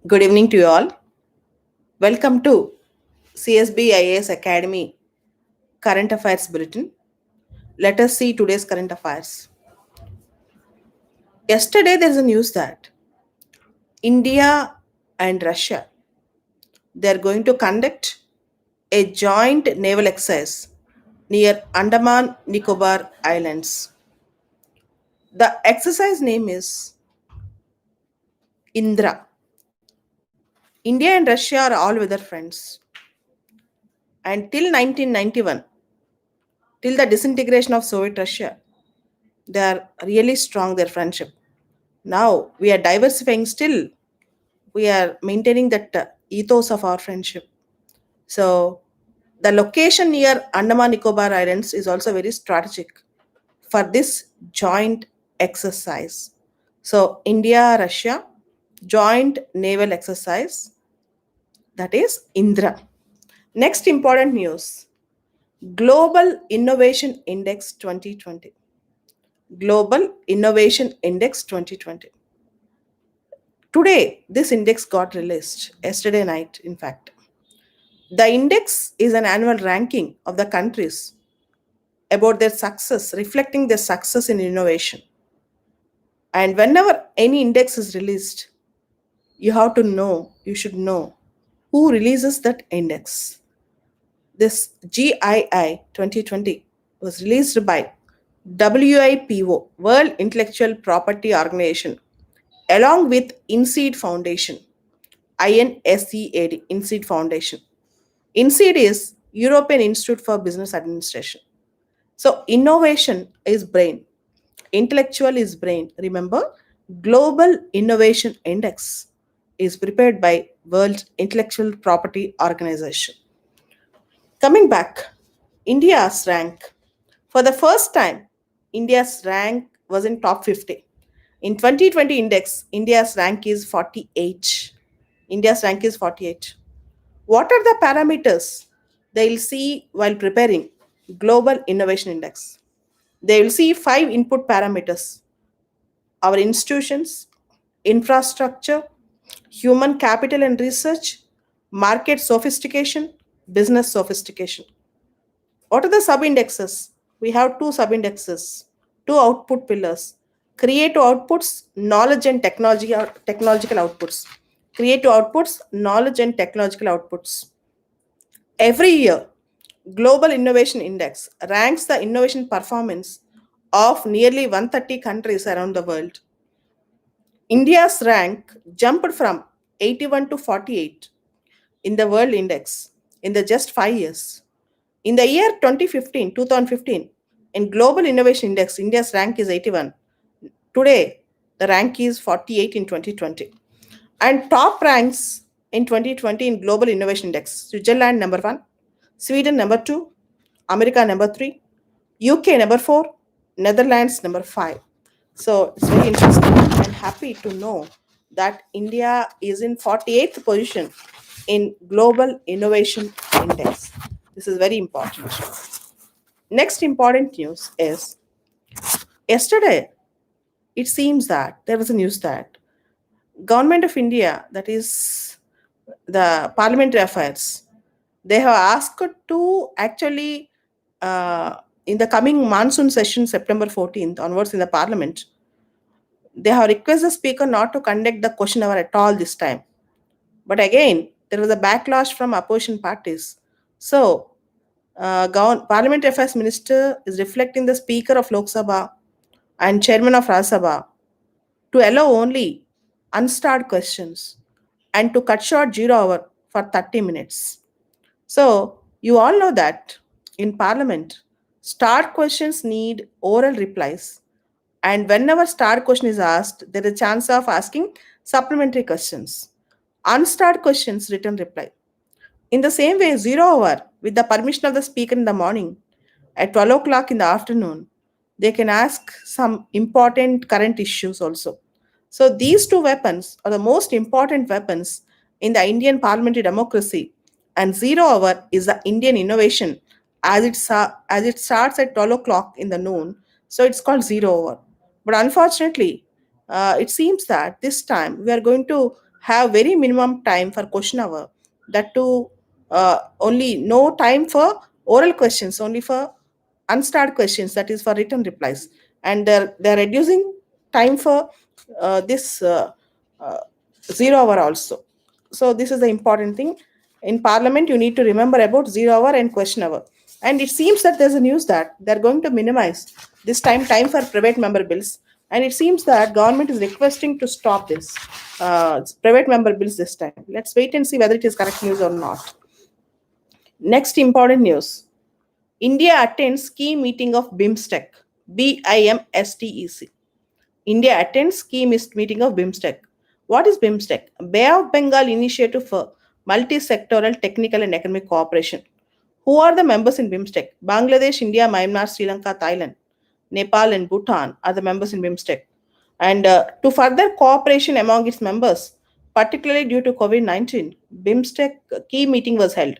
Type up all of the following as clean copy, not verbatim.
Good evening to you all. Welcome to CSB IAS Academy Current Affairs Bulletin. Let us see today's current affairs. Yesterday, there is a news that India and Russia they are going to conduct a joint naval exercise near Andaman Nicobar Islands. The exercise name is Indra. India and Russia are all weather friends. And till 1991, till the disintegration of Soviet Russia, they are really strong, their friendship. Now we are diversifying still. We are maintaining that ethos of our friendship. So the location near Andaman Nicobar Islands is also very strategic for this joint exercise. So India, Russia, joint naval exercise, that is Indra. Next important news, Global Innovation Index 2020. Global Innovation Index 2020. Today, this index got released, yesterday night, in fact. The index is an annual ranking of the countries about their success, reflecting their success in innovation. And whenever any index is released, you should know who releases that index. This GII 2020 was released by WIPO, World Intellectual Property Organization, along with INSEAD Foundation, INSEAD, INSEAD Foundation. INSEAD is European Institute for Business Administration. So innovation is brain. Intellectual is brain. Remember, Global Innovation Index is prepared by World Intellectual Property Organization. Coming back, India's rank. For the first time, India's rank was in top 50. In 2020 index, India's rank is 48. India's rank is 48. What are the parameters they'll see while preparing Global Innovation Index? They will see 5 input parameters: our institutions, infrastructure, human capital and research, market sophistication, business sophistication. What are the sub indexes? We have 2 sub indexes, 2 output pillars: creative outputs, knowledge and technological outputs. Creative outputs, knowledge and technological outputs. Every year, Global Innovation Index ranks the innovation performance of nearly 130 countries around the world. India's rank jumped from 81 to 48 in the world index in the just 5 years. In the year 2015, in Global Innovation Index, India's rank is 81. Today, the rank is 48 in 2020. And top ranks in 2020 in Global Innovation Index: Switzerland number 1, Sweden number 2, America number 3, UK number 4, Netherlands number 5. So it's very interesting and happy to know that India is in 48th position in Global Innovation Index. This is very important. Next important news is yesterday it seems that there was a news that Government of India, that is the Parliamentary Affairs, they have asked to actually in the coming monsoon session, September 14th onwards in the Parliament, they have requested the Speaker not to conduct the question hour at all this time. But again, there was a backlash from opposition parties. So, Parliamentary Affairs Minister is reflecting the Speaker of Lok Sabha and Chairman of Rajya Sabha to allow only unstarred questions and to cut short 0 hour for 30 minutes. So, you all know that in Parliament, starred questions need oral replies. And whenever starred question is asked, there is a chance of asking supplementary questions. Unstarred questions, written reply. In the same way, 0 hour, with the permission of the speaker in the morning, at 12 o'clock in the afternoon, they can ask some important current issues also. So these 2 weapons are the most important weapons in the Indian parliamentary democracy, and 0 hour is the Indian innovation as it starts at 12 o'clock in the noon. So it's called 0 hour. But unfortunately, it seems that this time we are going to have very minimum time for question hour. That too, only no time for oral questions, only for unstarred questions, that is for written replies. And they're reducing time for this uh, 0 hour also. So this is the important thing. In parliament you need to remember about 0 hour and question hour. And it seems that there's a news that they're going to minimize this time for private member bills. And it seems that government is requesting to stop this private member bills this time. Let's wait and see whether it is correct news or not. Next important news: India attends key meeting of BIMSTEC. BIMSTEC. India attends key meeting of BIMSTEC. What is BIMSTEC? Bay of Bengal Initiative for Multi-Sectoral Technical and Economic Cooperation. Who are the members in BIMSTEC? Bangladesh, India, Myanmar, Sri Lanka, Thailand, Nepal, and Bhutan are the members in BIMSTEC. And to further cooperation among its members, particularly due to COVID 19, BIMSTEC key meeting was held.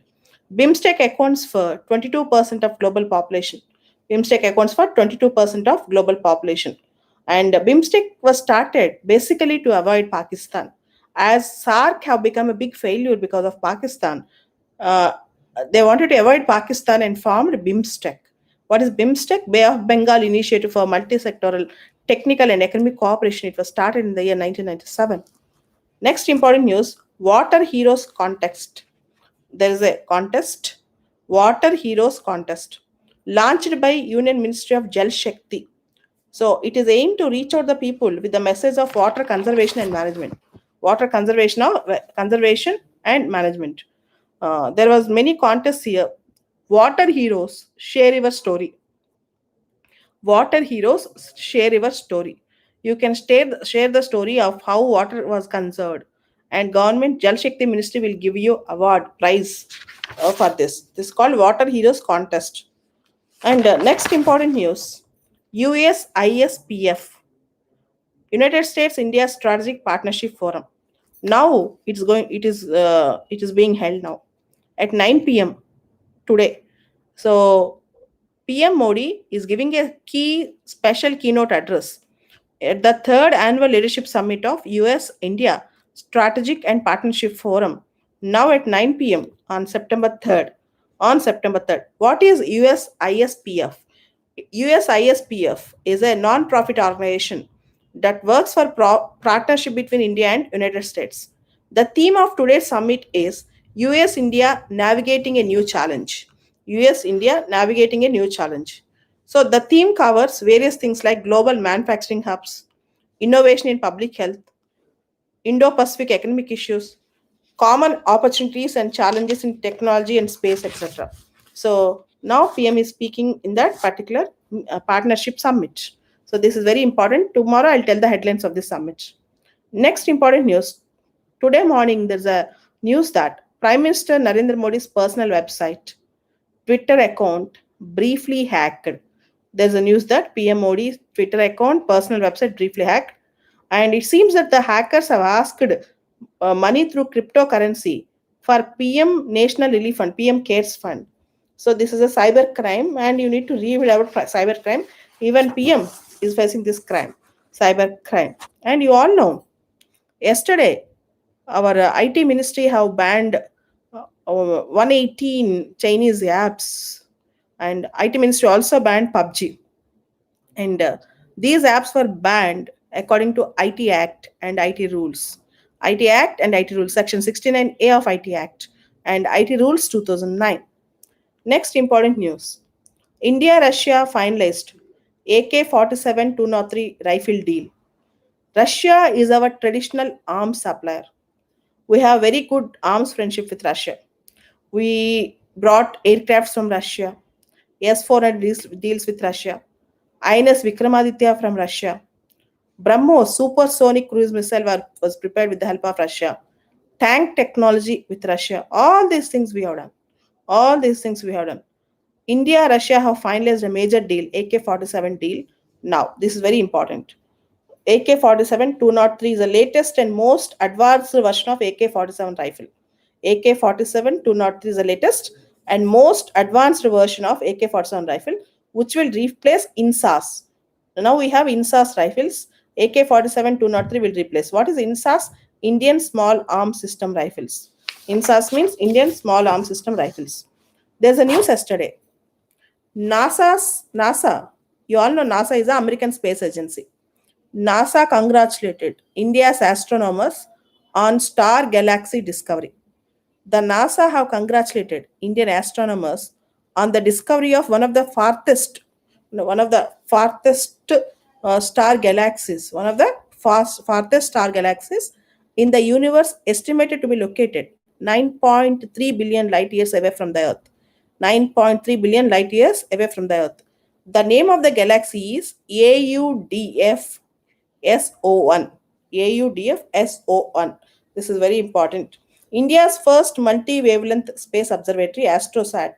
BIMSTEC accounts for 22% of global population. BIMSTEC accounts for 22% of global population. And BIMSTEC was started basically to avoid Pakistan. As SARC have become a big failure because of Pakistan, uh, they wanted to avoid Pakistan and formed BIMSTEC. What is BIMSTEC? Bay of Bengal Initiative for Multi-Sectoral Technical and Economic Cooperation. It was started in the year 1997. Next important news: Water Heroes Contest. There is a contest, Water Heroes Contest, launched by Union Ministry of Jal Shakti. So it is aimed to reach out the people with the message of water conservation and management. Water conservation and management. There was many contests here. Water Heroes, share your story. Water Heroes, share your story. You can share the story of how water was conserved, and government Jal Shakti Ministry will give you award prize for this. This is called Water Heroes Contest. And next important news: USISPF, United States India Strategic Partnership Forum. Now it is being held now at 9 p.m. today. So PM Modi is giving a key special keynote address at the third annual leadership summit of US India Strategic and Partnership Forum, now at 9 p.m. on September 3rd. On September 3rd. What is USISPF? USISPF is a non-profit organization that works for partnership between India and United States. The theme of today's summit is US India navigating a new challenge. US India navigating a new challenge. So the theme covers various things like global manufacturing hubs, innovation in public health, Indo-Pacific economic issues, common opportunities and challenges in technology and space, etc. So now PM is speaking in that particular partnership summit. So this is very important. Tomorrow I'll tell the headlines of this summit. Next important news. Today morning there's a news that Prime Minister Narendra Modi's personal website, Twitter account briefly hacked. There's a news that PM Modi's Twitter account, personal website briefly hacked, and it seems that the hackers have asked money through cryptocurrency for PM National Relief Fund, PM Cares Fund. So this is a cyber crime, and you need to read about cyber crime. Even PM is facing this crime, cyber crime. And you all know, yesterday our IT ministry have banned 118 Chinese apps, and IT ministry also banned PUBG. And these apps were banned according to IT Act and IT rules. IT Act and IT rules, Section 69A of IT Act and IT rules 2009. Next important news: India Russia finalized AK 47 203 rifle deal. Russia is our traditional arms supplier. We have very good arms friendship with Russia. We brought aircrafts from Russia, S-400 deals with Russia, INS Vikramaditya from Russia, BrahMos supersonic cruise missile was prepared with the help of Russia, tank technology with Russia. All these things we have done. All these things we have done. India, Russia have finalized a major deal, AK-47 deal. Now, this is very important. AK-47 203 is the latest and most advanced version of AK-47 rifle. AK-47 203 is the latest and most advanced version of AK-47 rifle, which will replace INSAS. Now we have INSAS rifles. AK-47 203 will replace. What is INSAS? Indian Small Arms System Rifles. INSAS means Indian Small Arms System Rifles. There's a news yesterday. NASA, you all know NASA is the American Space Agency. NASA congratulated India's astronomers on star galaxy discovery. The NASA have congratulated Indian astronomers on the discovery of one of the farthest star galaxies, one of the farthest star galaxies in the universe, estimated to be located 9.3 billion light years away from the Earth. 9.3 billion light years away from the Earth. The name of the galaxy is AUDF SO1. AUDF SO1. This is very important. India's first multi wavelength space observatory, AstroSat,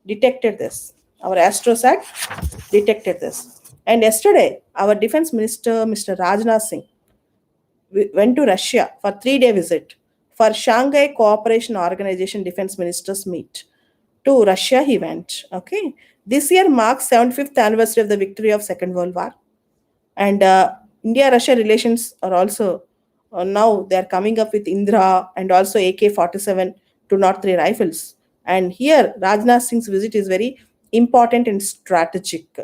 detected this. Our AstroSat detected this. And yesterday, our defense minister, Mr. Rajnath Singh, went to Russia for 3-day visit for Shanghai Cooperation Organization Defense Ministers meet. To Russia he went. Okay. This year marks 75th anniversary of the victory of Second World War. And India-Russia relations are also now they are coming up with Indra and also AK-47 203 rifles. And here Rajnath Singh's visit is very important and strategic.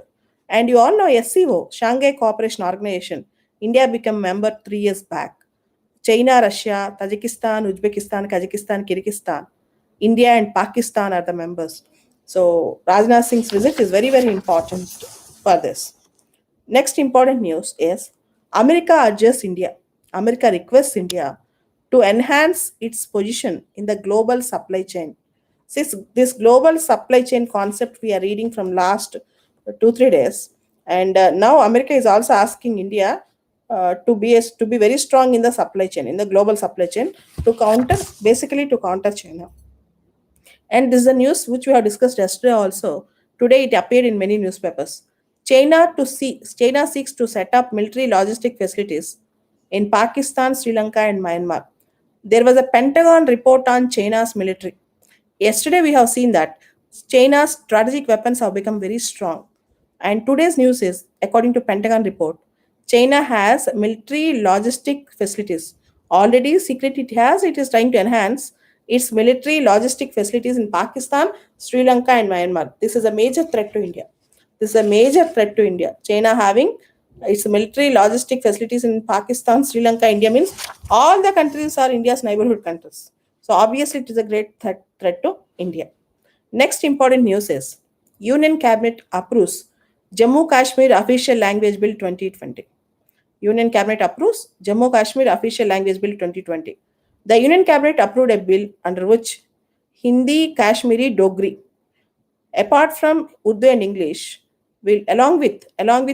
And you all know SCO, Shanghai Cooperation Organization. India became member 3 years back. China, Russia, Tajikistan, Uzbekistan, Kazakhstan, Kyrgyzstan, India, and Pakistan are the members. So Rajnath Singh's visit is very, very important for this. Next important news is America urges India, America requests India to enhance its position in the global supply chain. This global supply chain concept we are reading from last 2 3 days, and now America is also asking India to be very strong in the supply chain, in the global supply chain, to counter basically to counter China. And this is a news which we have discussed yesterday also. Today it appeared in many newspapers. China seeks to set up military logistic facilities in Pakistan, Sri Lanka, and Myanmar. There was a Pentagon report on China's military. Yesterday we have seen that China's strategic weapons have become very strong. And today's news is, according to Pentagon report, China has military logistic facilities. Already secret it is trying to enhance its military logistic facilities in Pakistan, Sri Lanka, and Myanmar. This is a major threat to India. This is a major threat to India. China having its military logistic facilities in Pakistan, Sri Lanka, India means all the countries are India's neighborhood countries. So obviously it is a great threat to India. Next important news is Union Cabinet approves Jammu Kashmir Official Language Bill 2020. Union Cabinet approves Jammu Kashmir Official Language Bill 2020. The Union Cabinet approved a bill under which Hindi, Kashmiri, Dogri, apart from Urdu and English, will along with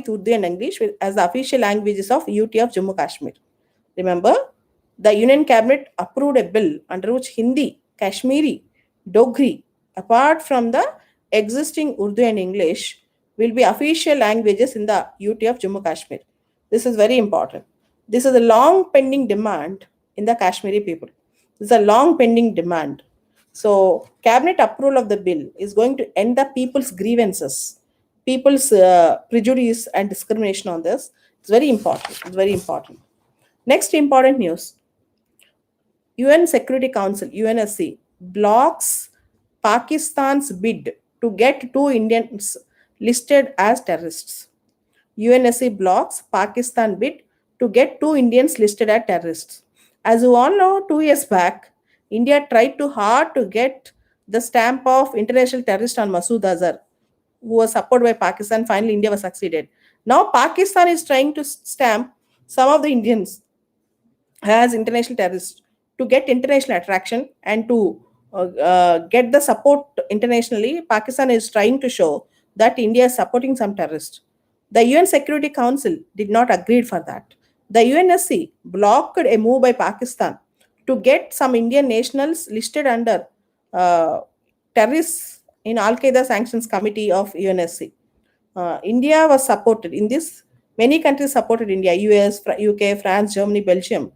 Urdu and English as the official languages of UT of Jammu Kashmir. Remember, the Union Cabinet approved a bill under which Hindi, Kashmiri, Dogri, apart from the existing Urdu and English, will be official languages in the UT of Jammu Kashmir. This is very important. This is a long pending demand in the Kashmiri people. This is a long pending demand. So, cabinet approval of the bill is going to end the people's grievances, people's prejudice and discrimination on this. It's very important. It's very important. Next important news: UN Security Council (UNSC) blocks Pakistan's bid to get 2 Indians listed as terrorists. UNSC blocks Pakistan bid to get 2 Indians listed as terrorists. As you all know, 2 years back, India tried too hard to get the stamp of international terrorist on Masood Azhar, who was supported by Pakistan. Finally, India was succeeded. Now, Pakistan is trying to stamp some of the Indians as international terrorists to get international attraction and to get the support internationally. Pakistan is trying to show that India is supporting some terrorists. The UN Security Council did not agree for that. The UNSC blocked a move by Pakistan to get some Indian nationals listed under uh, terrorists in Al Qaeda Sanctions Committee of UNSC. India was supported in this. Many countries supported India: US, UK, France, Germany, Belgium.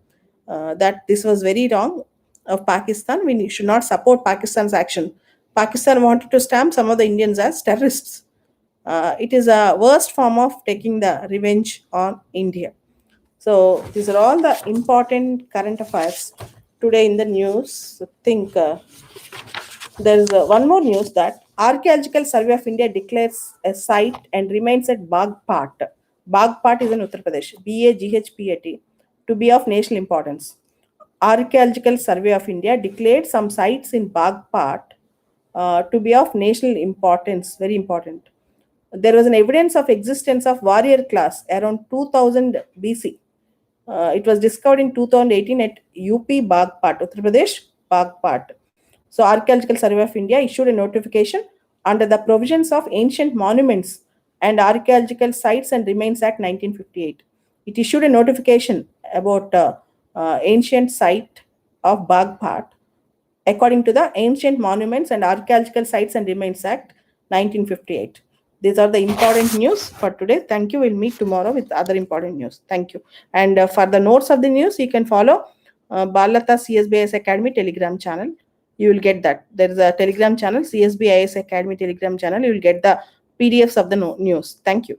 That this was very wrong of Pakistan. We should not support Pakistan's action. Pakistan wanted to stamp some of the Indians as terrorists. It is a worst form of taking the revenge on India. So these are all the important current affairs today in the news. I think there is one more news that Archaeological Survey of India declares a site and remains at Bagpat. Bagpat is in Uttar Pradesh, BAGHPAT, to be of national importance. Archaeological Survey of India declared some sites in Bagpat to be of national importance, very important. There was an evidence of existence of warrior class around 2000 BC. It was discovered in 2018 at UP Bagpat, Uttar Pradesh, Bagpat. So, Archaeological Survey of India issued a notification under the provisions of Ancient Monuments and Archaeological Sites and Remains Act 1958. It issued a notification about ancient site of Bagpat according to the Ancient Monuments and Archaeological Sites and Remains Act 1958. These are the important news for today. Thank you. We'll meet tomorrow with other important news. Thank you. And for the notes of the news, you can follow Balata CSBIS Academy Telegram channel. You will get that. There is a Telegram channel, CSBIS Academy Telegram channel. You will get the PDFs of the news. Thank you.